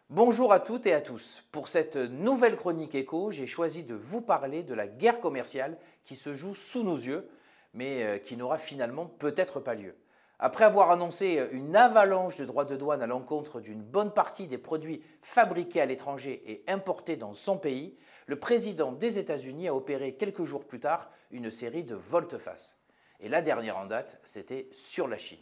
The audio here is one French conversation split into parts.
Bonjour à toutes et à tous. Pour cette nouvelle chronique éco, j'ai choisi de vous parler de la guerre commerciale qui se joue sous nos yeux, mais qui n'aura finalement peut-être pas lieu. Après avoir annoncé une avalanche de droits de douane à l'encontre d'une bonne partie des produits fabriqués à l'étranger et importés dans son pays, le président des États-Unis a opéré quelques jours plus tard une série de volte-face. Et la dernière en date, c'était sur la Chine.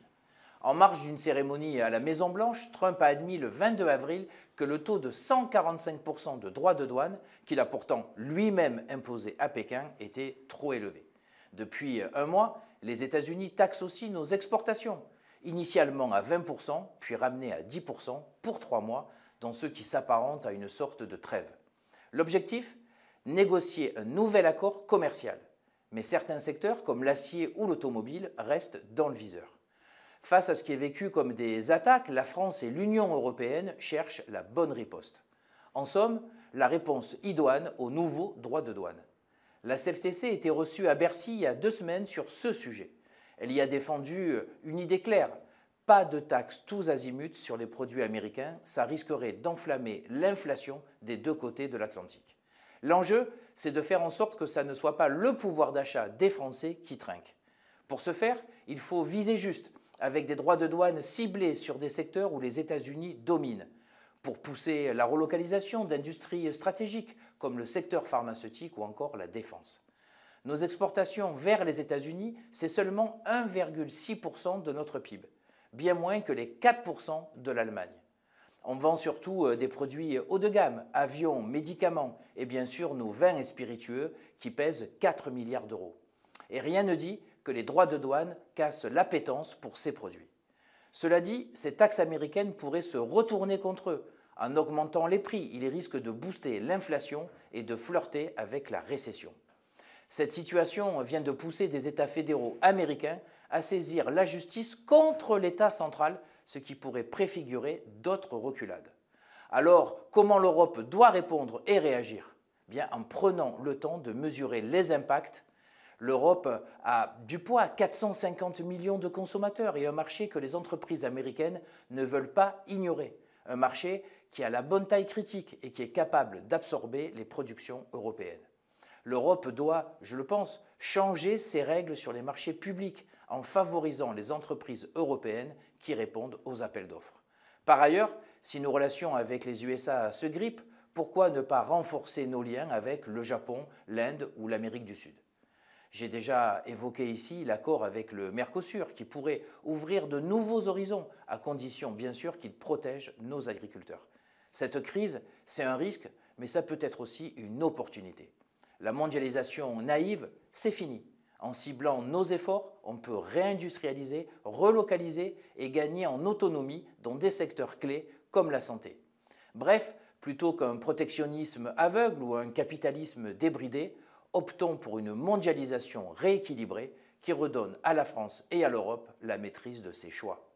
En marge d'une cérémonie à la Maison-Blanche, Trump a admis le 22 avril que le taux de 145% de droits de douane, qu'il a pourtant lui-même imposé à Pékin, était trop élevé. Depuis un mois, les États-Unis taxent aussi nos exportations, initialement à 20%, puis ramenées à 10% pour 3 mois, dans ce qui s'apparente à une sorte de trêve. L'objectif ? Négocier un nouvel accord commercial. Mais certains secteurs, comme l'acier ou l'automobile, restent dans le viseur. Face à ce qui est vécu comme des attaques, la France et l'Union européenne cherchent la bonne riposte. En somme, la réponse idoine aux nouveaux droits de douane. La CFTC était reçue à Bercy il y a 2 semaines sur ce sujet. Elle y a défendu une idée claire. Pas de taxes tous azimuts sur les produits américains, ça risquerait d'enflammer l'inflation des deux côtés de l'Atlantique. L'enjeu, c'est de faire en sorte que ça ne soit pas le pouvoir d'achat des Français qui trinque. Pour ce faire, il faut viser juste, avec des droits de douane ciblés sur des secteurs où les États-Unis dominent, pour pousser la relocalisation d'industries stratégiques comme le secteur pharmaceutique ou encore la défense. Nos exportations vers les États-Unis, c'est seulement 1,6% de notre PIB, bien moins que les 4% de l'Allemagne. On vend surtout des produits haut de gamme, avions, médicaments et bien sûr nos vins et spiritueux qui pèsent 4 milliards d'euros. Et rien ne dit que les droits de douane cassent l'appétence pour ces produits. Cela dit, ces taxes américaines pourraient se retourner contre eux. En augmentant les prix, ils risquent de booster l'inflation et de flirter avec la récession. Cette situation vient de pousser des États fédéraux américains à saisir la justice contre l'État central, ce qui pourrait préfigurer d'autres reculades. Alors, comment l'Europe doit répondre et réagir ? Bien, en prenant le temps de mesurer les impacts. L'Europe a du poids, 450 millions de consommateurs et un marché que les entreprises américaines ne veulent pas ignorer. Un marché qui a la bonne taille critique et qui est capable d'absorber les productions européennes. L'Europe doit, je le pense, changer ses règles sur les marchés publics en favorisant les entreprises européennes qui répondent aux appels d'offres. Par ailleurs, si nos relations avec les USA se grippent, pourquoi ne pas renforcer nos liens avec le Japon, l'Inde ou l'Amérique du Sud ? J'ai déjà évoqué ici l'accord avec le Mercosur qui pourrait ouvrir de nouveaux horizons, à condition bien sûr qu'il protège nos agriculteurs. Cette crise, c'est un risque, mais ça peut être aussi une opportunité. La mondialisation naïve, c'est fini. En ciblant nos efforts, on peut réindustrialiser, relocaliser et gagner en autonomie dans des secteurs clés comme la santé. Bref, plutôt qu'un protectionnisme aveugle ou un capitalisme débridé, optons pour une mondialisation rééquilibrée qui redonne à la France et à l'Europe la maîtrise de ses choix.